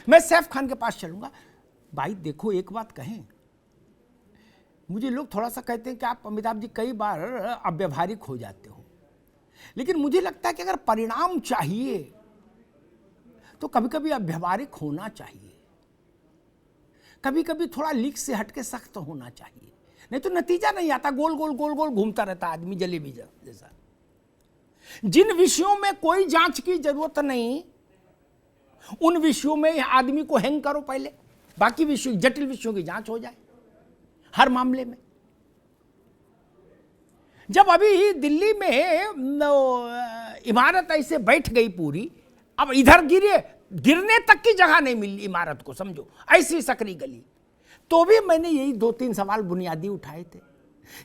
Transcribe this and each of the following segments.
मैं सैफ खान के पास चलूंगा। भाई देखो, एक बात कहें, मुझे लोग थोड़ा सा कहते हैं कि आप अमिताभ जी कई बार अव्यवहारिक हो जाते हो, लेकिन मुझे लगता है कि अगर परिणाम चाहिए तो कभी कभी अव्यवहारिक होना चाहिए, कभी कभी थोड़ा लीक से हटके सख्त होना चाहिए, नहीं तो नतीजा नहीं आता, गोल गोल गोल गोल घूमता रहता आदमी जलेबी जैसा। जिन विषयों में कोई जांच की जरूरत नहीं, उन विषयों में आदमी को हैंग करो पहले, बाकी विषयों, जटिल विषयों की जांच हो जाए हर मामले में। जब अभी दिल्ली में इमारत ऐसे बैठ गई पूरी, अब इधर गिरने तक की जगह नहीं मिली इमारत को, समझो ऐसी सकरी गली, तो भी मैंने यही 2-3 सवाल बुनियादी उठाए थे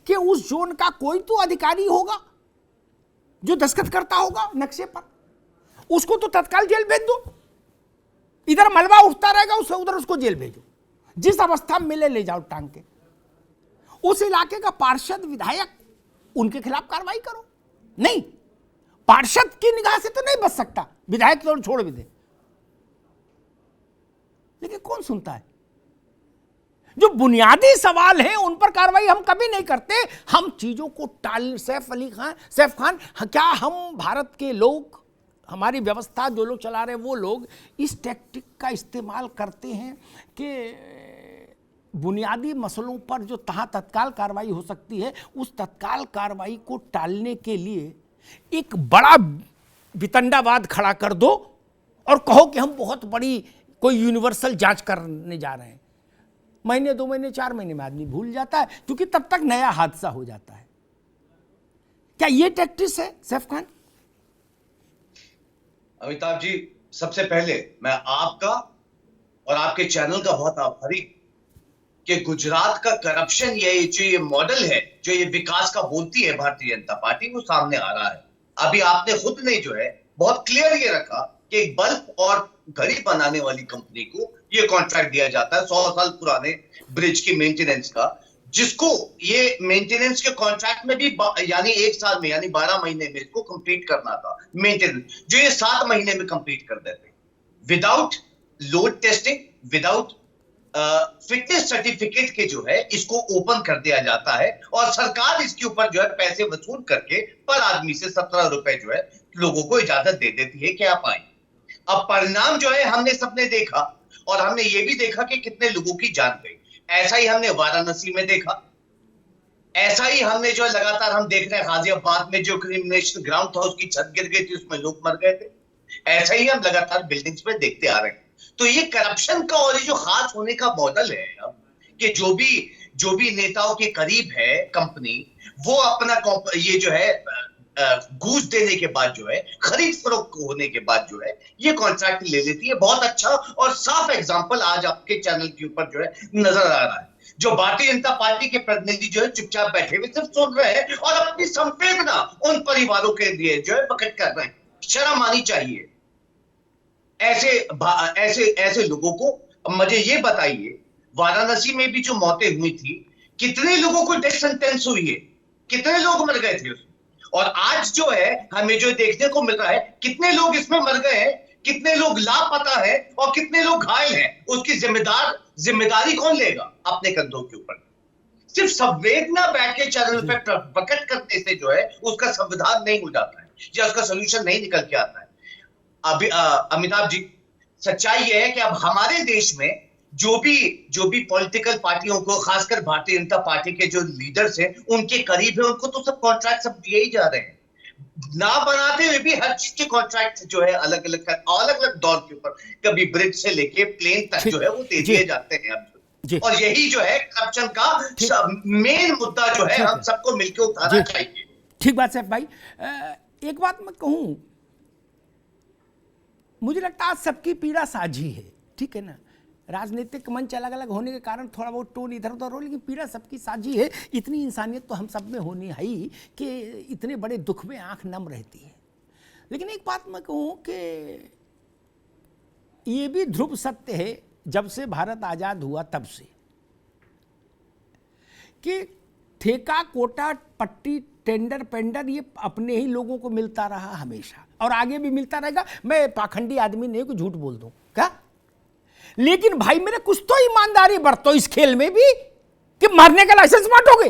कि उस जोन का कोई तो अधिकारी होगा जो दस्तखत करता होगा नक्शे पर, उसको तो तत्काल जेल भेज दो। इधर मलबा उठता रहेगा, उससे उधर उसको जेल भेजो, जिस अवस्था में मिले ले जाओ टांग के। उस इलाके का पार्षद विधायक, उनके खिलाफ कार्रवाई करो। नहीं, पार्षद की निगाह से तो नहीं बच सकता, विधायक तो छोड़ भी दे, लेकिन कौन सुनता है? जो बुनियादी सवाल हैं उन पर कार्रवाई हम कभी नहीं करते, हम चीजों को टाल। सैफ खान, क्या हम भारत के लोग, हमारी व्यवस्था जो लोग चला रहे हैं वो लोग इस टैक्टिक का इस्तेमाल करते हैं कि बुनियादी मसलों पर जो तत्काल कार्रवाई हो सकती है, उस तत्काल कार्रवाई को टालने के लिए एक बड़ा वितंडावाद खड़ा कर दो और कहो कि हम बहुत बड़ी कोई यूनिवर्सल जांच करने जा रहे हैं। महीने 2 महीने 4 महीने में आदमी भूल जाता है, क्योंकि तब तक नया हादसा हो जाता है। क्या ये टैक्टिस है सैफ खान? अमिताभ जी, सबसे पहले मैं आपका और आपके चैनल का बहुत आभारी कि गुजरात का करप्शन, ये मॉडल है, जो ये विकास का बोलती है भारतीय जनता पार्टी, वो सामने आ रहा है। अभी आपने खुद ने जो है बहुत क्लियर ये रखा कि एक बल्ब और घड़ी बनाने वाली कंपनी को ये कॉन्ट्रैक्ट दिया जाता है 100 साल पुराने ब्रिज की मेंटेनेंस का, जिसको ये मेंटेनेंस के कॉन्ट्रैक्ट में भी यानी 1 साल में, यानी 12 महीने में इसको कंप्लीट करना था मेंटेनेंस, जो ये 7 महीने में कंप्लीट कर देते, without load testing, without fitness certificate के जो है इसको ओपन कर दिया जाता है, और सरकार इसके ऊपर जो है पैसे वसूल करके पर आदमी से 17 रुपए जो है लोगों को इजाजत दे देती है कि आप आए। अब परिणाम जो है हमने सबने देखा, और हमने ये भी देखा कि कितने लोगों की जान गई। ऐसा ही हमने वाराणसी में देखा, ऐसा ही हमने जो लगातार हम देख रहे हैं गाजियाबाद में जो क्रिमिनेशन ग्राउंड था उसकी छत गिर गई थी, उसमें लोग मर गए थे। ऐसा ही हम लगातार बिल्डिंग्स में देखते आ रहे हैं। तो ये करप्शन का और ये जो खास होने का मॉडल है अब, कि जो भी नेताओं के करीब है कंपनी, वो अपना ये जो है घूस देने के बाद जो है, खरीद फरोख्त होने के बाद जो है ये कॉन्ट्रैक्ट ले लेती है। बहुत अच्छा और साफ एग्जांपल आज आपके चैनल के ऊपर जो है नजर आ रहा है, जो भारतीय जनता पार्टी के प्रतिनिधि जो है चुपचाप बैठे हुए सिर्फ सुन रहे हैं और अपनी संवेदना उन परिवारों के लिए जो है प्रकट कर रहे हैं। शर्म आनी चाहिए ऐसे लोगों को। मुझे ये बताइए, वाराणसी में भी जो मौतें हुई थी, कितने लोगों को डेथ सेंटेंस हुई है, कितने लोग मर गए थे उसमें, और आज जो है हमें जो देखने को मिल रहा है, कितने लोग इसमें मर गए हैं, कितने लोग लापता है और कितने लोग घायल हैं, उसकी जिम्मेदारी कौन लेगा अपने कंधों के ऊपर? सिर्फ संवेदना बैठ के चैनल पे प्रकट करने से जो है उसका संविधान नहीं हो जाता है, या उसका सोल्यूशन नहीं निकल के आता है। अभी अमिताभ जी, सच्चाई यह है कि अब हमारे देश में जो भी पॉलिटिकल पार्टियों को, खासकर भारतीय जनता पार्टी के जो लीडर्स हैं उनके करीब है, उनको तो सब कॉन्ट्रैक्ट सब दिए ही जा रहे हैं, ना बनाते हुए भी हर चीज के कॉन्ट्रैक्ट जो है अलग अलग दौर के ऊपर, कभी ब्रिज से लेके प्लेन तक जो है वो दे दिए जाते हैं अब। और यही जो है करप्शन का मेन मुद्दा जो है हम सबको मिलकर उठाना चाहिए। ठीक बात सैफ भाई। एक बात मैं कहूं, मुझे लगता है आज सबकी पीड़ा साझी है, ठीक है ना। राजनीतिक मंच अलग अलग होने के कारण थोड़ा बहुत टोन इधर उधर हो, लेकिन पीड़ा सबकी साझी है। इतनी इंसानियत तो हम सब में होनी है ही कि इतने बड़े दुख में आंख नम रहती है। लेकिन एक बात मैं कहूँ कि ये भी ध्रुव सत्य है, जब से भारत आज़ाद हुआ तब से, कि ठेका कोटा पट्टी टेंडर पेंडर ये अपने ही लोगों को मिलता रहा हमेशा, और आगे भी मिलता रहेगा। मैं पाखंडी आदमी नहीं कि झूठ बोल दूं क्या, लेकिन भाई मेरे कुछ तो ईमानदारी बरतो इस खेल में भी कि मारने का लाइसेंस बांटोगे।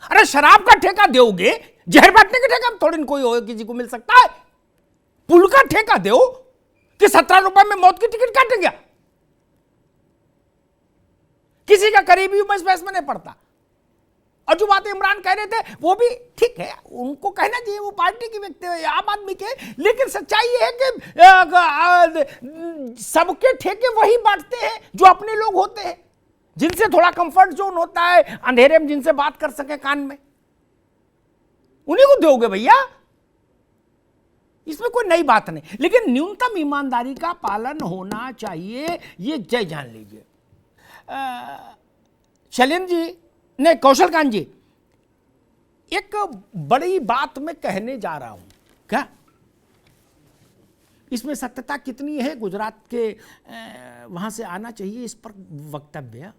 अरे शराब का ठेका दोगे, जहर बांटने का ठेका थोड़ी कोई हो किसी को मिल सकता है। पुल का ठेका दो कि 17 रुपए में मौत की टिकट काट गया, किसी का करीबी में इसमें नहीं पड़ता। और जो बातें इमरान कह रहे थे वो भी ठीक है, उनको कहना चाहिए, वो पार्टी की व्यक्ति है, आम आदमी के। लेकिन सच्चाई ये है कि सबके ठेके वही बांटते हैं जो अपने लोग होते हैं, जिनसे थोड़ा कंफर्ट जोन होता है, अंधेरे में जिनसे बात कर सके कान में, उन्हीं को दोगे भैया। इसमें कोई नई बात नहीं, लेकिन न्यूनतम ईमानदारी का पालन होना चाहिए, ये जय जान लीजिए। शैलेंद्र जी नहीं, कौशलकांत जी, एक बड़ी बात मैं कहने जा रहा हूं, क्या इसमें सत्यता कितनी है, गुजरात के वहां से आना चाहिए इस पर वक्तव्य।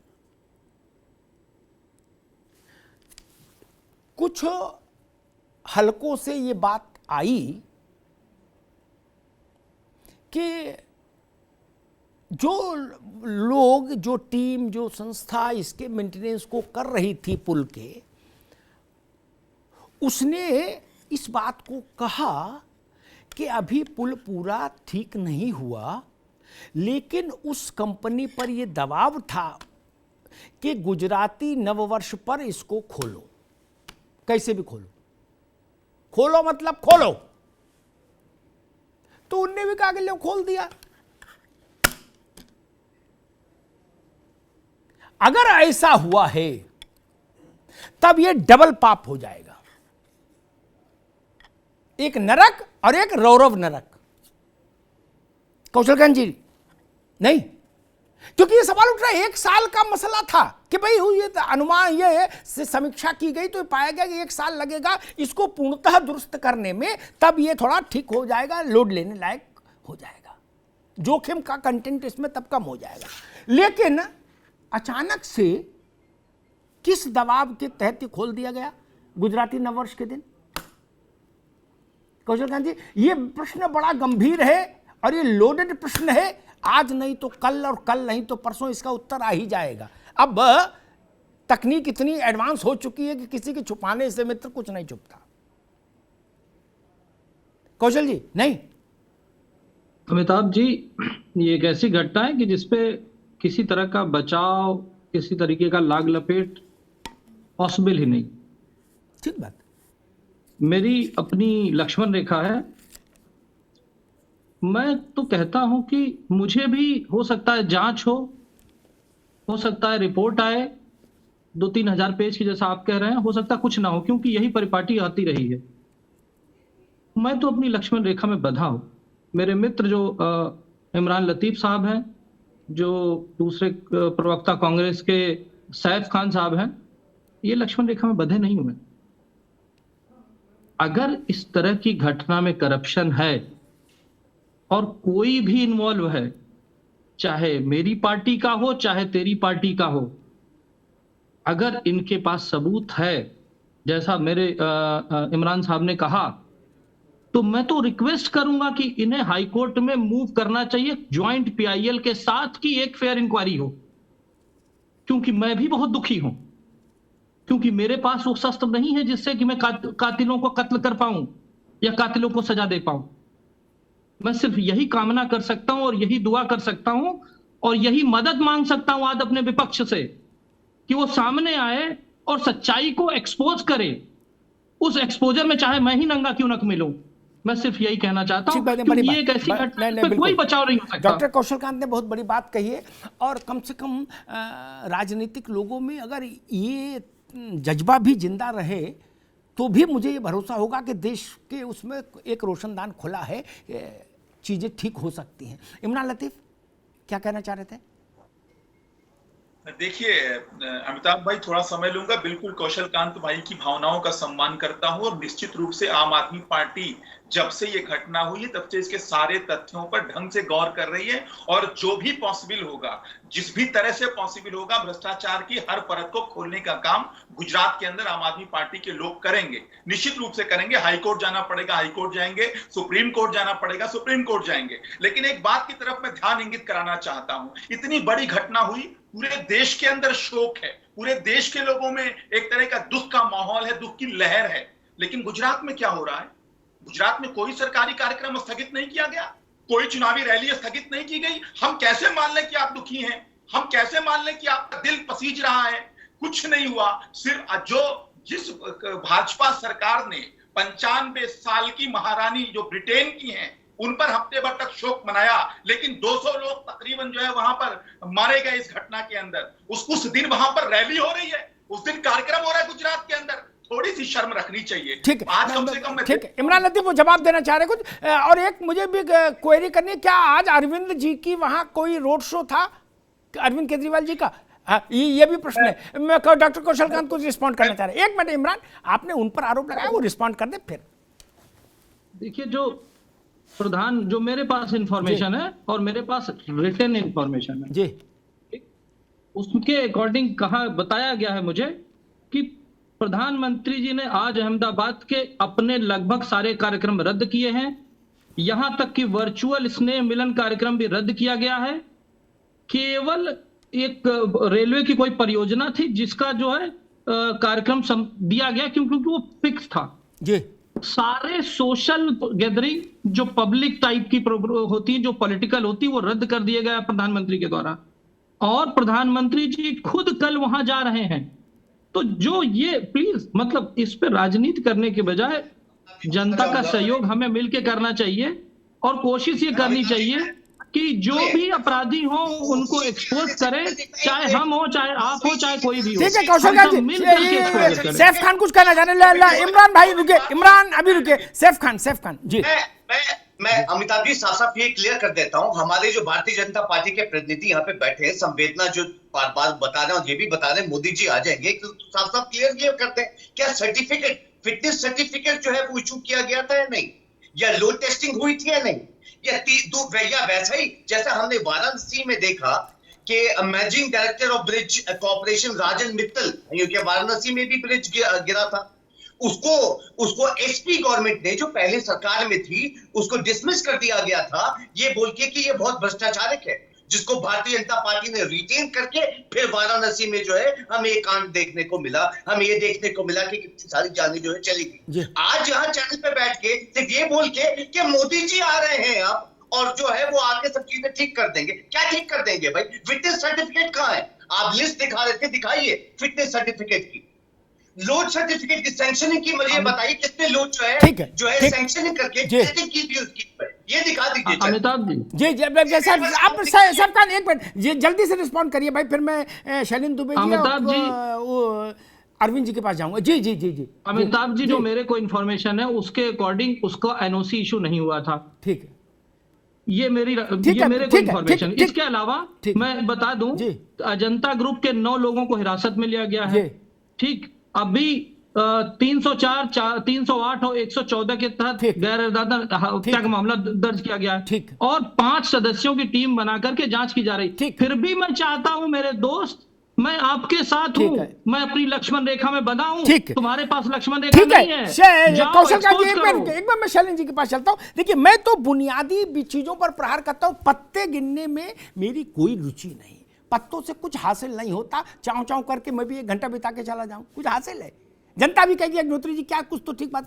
कुछ हलकों से ये बात आई कि जो लोग, जो टीम, जो संस्था इसके मेंटेनेंस को कर रही थी पुल के, उसने इस बात को कहा कि अभी पुल पूरा ठीक नहीं हुआ, लेकिन उस कंपनी पर यह दबाव था कि गुजराती नववर्ष पर इसको खोलो, कैसे भी खोलो, खोलो मतलब खोलो। तो उनने भी कहा कि लो खोल दिया। अगर ऐसा हुआ है तब यह डबल पाप हो जाएगा, एक नरक और एक रौरव नरक। कौशलकांत जी नहीं, क्योंकि यह सवाल उठ रहा है, 1 साल का मसला था कि भाई ये अनुमान ये है, से समीक्षा की गई तो पाया गया कि 1 साल लगेगा इसको पूर्णतः दुरुस्त करने में, तब ये थोड़ा ठीक हो जाएगा, लोड लेने लायक हो जाएगा, जोखिम का कंटेंट इसमें तब कम हो जाएगा। लेकिन अचानक से किस दबाव के तहत खोल दिया गया गुजराती नववर्ष के दिन? कौशलकांत जी, ये प्रश्न बड़ा गंभीर है और ये लोडेड प्रश्न है। आज नहीं तो कल और कल नहीं तो परसों इसका उत्तर आ ही जाएगा। अब तकनीक इतनी एडवांस हो चुकी है कि किसी के छुपाने से मित्र कुछ नहीं छुपता। कौशल जी नहीं, अमिताभ जी, ये एक ऐसी घटना है कि जिसपे किसी तरह का बचाव, किसी तरीके का लाग लपेट पॉसिबल ही नहीं। ठीक बात। मेरी अपनी लक्ष्मण रेखा है। मैं तो कहता हूं कि मुझे भी हो सकता है जांच हो सकता है रिपोर्ट आए 2-3 हजार पेज की, जैसा आप कह रहे हैं, हो सकता है कुछ ना हो, क्योंकि यही परिपाटी आती रही है। मैं तो अपनी लक्ष्मण रेखा में बंधा हूं। मेरे मित्र जो इमरान लतीफ साहब हैं, जो दूसरे प्रवक्ता कांग्रेस के सैफ खान साहब हैं, ये लक्ष्मण रेखा में बंधे नहीं हुए। अगर इस तरह की घटना में करप्शन है और कोई भी इन्वॉल्व है, चाहे मेरी पार्टी का हो चाहे तेरी पार्टी का हो, अगर इनके पास सबूत है, जैसा मेरे इमरान साहब ने कहा, तो मैं तो रिक्वेस्ट करूंगा कि इन्हें हाई कोर्ट में मूव करना चाहिए ज्वाइंट पीआईएल के साथ की एक फेयर इंक्वायरी हो। क्योंकि मैं भी बहुत दुखी हूं, क्योंकि मेरे पास वो शस्त्र नहीं है जिससे कि मैं कातिलों को कत्ल कर पाऊं या कातिलों को सजा दे पाऊं। मैं सिर्फ यही कामना कर सकता हूं और यही दुआ कर सकता हूं और यही मदद मांग सकता हूं आज अपने विपक्ष से कि वो सामने आए और सच्चाई को एक्सपोज करे। उस एक्सपोजर में चाहे मैं ही नंगा क्यों न मिलूं, मैं सिर्फ यही कहना चाहता हूं, क्योंकि ये एक ऐसी घटना है जिसमें कोई बचाव नहीं हो सकता। डॉक्टर कौशलकांत ने बहुत बड़ी बात कही है, और कम से कम राजनीतिक लोगों में अगर ये जज्बा भी जिंदा रहे तो भी मुझे ये भरोसा होगा कि देश के उसमें एक रोशनदान खुला है, चीज़ें ठीक हो सकती हैं। इमरान लतीफ़ क्या कहना चाह रहे थे? देखिए अमिताभ भाई, थोड़ा समय लूंगा। बिल्कुल कौशल कांत भाई की भावनाओं का सम्मान करता हूं, और निश्चित रूप से आम आदमी पार्टी जब से ये घटना हुई है तब से इसके सारे तथ्यों पर ढंग से गौर कर रही है, और जो भी पॉसिबल होगा, जिस भी तरह से पॉसिबल होगा, भ्रष्टाचार की हर परत को खोलने का काम गुजरात के अंदर आम आदमी पार्टी के लोग करेंगे, निश्चित रूप से करेंगे। हाईकोर्ट जाना पड़ेगा, हाईकोर्ट जाएंगे, सुप्रीम कोर्ट जाना पड़ेगा, सुप्रीम कोर्ट जाएंगे। लेकिन एक बात की तरफ मैं ध्यान इंगित कराना चाहता हूं, इतनी बड़ी घटना हुई, पूरे देश के अंदर शोक है, पूरे देश के लोगों में एक तरह का दुख का माहौल है, दुख की लहर है। लेकिन गुजरात में क्या हो रहा है? गुजरात में कोई सरकारी कार्यक्रम स्थगित नहीं किया गया, कोई चुनावी रैली स्थगित नहीं की गई। हम कैसे मान लें कि आप दुखी हैं? हम कैसे मान लें कि आपका दिल पसीज रहा है? कुछ नहीं हुआ। सिर्फ जिस भाजपा सरकार ने 95 साल की महारानी जो ब्रिटेन की हैं, उन पर हफ्ते भर तक शोक मनाया, लेकिन 200 लोग तकरीबन जो है वहां पर मारे गए इस घटना के अंदर। उस दिन वहां पर रैली हो रही है, उस दिन कार्यक्रम हो रहा है गुजरात के अंदर। थोड़ी सी शर्म रखनी चाहिए। ठीक है, आज कम से कम ठीक है, इमरान लतीफ वो जवाब देना चाह रहे कुछ। और एक मुझे भी क्वेरी करनी है, क्या आज अरविंद जी की वहां कोई रोड शो था, अरविंद केजरीवाल जी का? ये भी प्रश्न है। मैं डॉक्टर कौशल कांत कुछ रिस्पॉन्ड करना चाह रहे हैं। एक मिनट इमरान, आपने उन पर आरोप लगाया, वो रिस्पॉन्ड कर दे फिर। देखिए, जो मेरे पास इंफॉर्मेशन है और मेरे पास रिटन इंफॉर्मेशन है जी, उसके अकॉर्डिंग कहा बताया गया है मुझे कि प्रधानमंत्री जी ने आज अहमदाबाद के अपने लगभग सारे कार्यक्रम रद्द किए हैं। यहां तक कि वर्चुअल स्नेह मिलन कार्यक्रम भी रद्द किया गया है। केवल एक रेलवे की कोई परियोजना थी जिसका जो है कार्यक्रम दिया गया, क्योंकि वो फिक्स था जी। सारे सोशल गैदरिंग जो पब्लिक टाइप की होती है, जो पॉलिटिकल होती है, वो रद्द कर दिया गया प्रधानमंत्री के द्वारा। और प्रधानमंत्री जी खुद कल वहां जा रहे हैं। तो जो ये प्लीज मतलब इस पे राजनीति करने के बजाय जनता का सहयोग हमें मिलकर करना चाहिए, और कोशिश ये करनी चाहिए कि जो भी अपराधी हो उनको एक्सपोज करें, चाहे हम हो, चाहे आप हो, चाहे कोई भी हो। ठीक है कौशल कांत जी, सैफ खान कुछ कहना चाह रहे हैं। इमरान भाई रुके, इमरान अभी रुके। सैफ खान जी। मैं अमिताभ जी साफ साफ ये क्लियर कर देता हूं, हमारे जो भारतीय जनता पार्टी के प्रतिनिधि यहाँ पे बैठे हैं, संवेदना जो बार बार बता रहे हैं और ये भी बता रहे हैं मोदी जी आ जाएंगे, तो साफ साफ क्लियर करते हैं, क्या सर्टिफिकेट, फिटनेस सर्टिफिकेट जो है वो इशू किया गया था या नहीं, या लोड टेस्टिंग हुई थी या नहीं, या वैसा ही जैसा हमने वाराणसी में देखा कि managing director of bridge corporation Rajan Mittal, क्योंकि वाराणसी में भी ब्रिज गिरा था, उसको एसपी गवर्नमेंट ने जो पहले सरकार में थी उसको डिसमिस कर दिया गया था, ये बोल के कि ये बहुत भ्रष्टाचारक है, जिसको भारतीय जनता पार्टी ने रिटेन करके फिर वाराणसी में जो है हमें ये कांड देखने को मिला, हमें ये देखने को मिला कि कितनी सारी जानें जो है चली गई। आज यहाँ चैनल पे बैठ के सिर्फ ये बोल के कि मोदी जी आ रहे हैं अब और जो है वो आके सब चीजें ठीक कर देंगे, क्या ठीक कर देंगे भाई? फिटनेस सर्टिफिकेट कहाँ है? आप लिस्ट दिखा रहे थे, दिखाइए फिटनेस सर्टिफिकेट की, लोड सर्टिफिकेट की सैंक्शनिंग की मुझे बताइए, कितने लोड जो है सैंक्शनिंग करके कितने की थी उसकी, ये दिखा दीजिए अमिताभ जी। जी सर, आप सर का एक मिनट जल्दी से रिस्पॉन्ड करिए भाई, फिर मैं शैलेंद्र दुबे जी और अरविंद जी के पास जाऊंगा। जी अमिताभ जी, जो मेरे को इन्फॉर्मेशन है उसके अकॉर्डिंग उसका एनओसी इशू नहीं हुआ था। ठीक है, ये मेरे को इन्फॉर्मेशन। इसके अलावा मैं बता दूं, अजंता ग्रुप के 9 लोगों को हिरासत में लिया गया है। ठीक, अभी 304, 308 और 114 के तहत गैर इरादा हत्या का मामला दर्ज किया गया है, और 5 सदस्यों की टीम बना करके जांच की जा रही। फिर भी मैं चाहता हूं मेरे दोस्त, मैं आपके साथ हूं, मैं अपनी लक्ष्मण रेखा में बना हूं, तुम्हारे पास लक्ष्मण रेखा नहीं है। कौशल का जी, एक बार मैं शैलेंद्र जी के पास चलता हूं। देखिए, मैं तो बुनियादी चीजों पर प्रहार करता हूं, पत्ते गिनने में मेरी कोई रुचि नहीं, पत्तों से कुछ हासिल नहीं होता। चाव चाव करके मैं भी 1 घंटा बिता के चला जाऊं, कुछ हासिल है? जनता भी कहेगी अग्निहोत्री जी क्या कुछ तो ठीक बात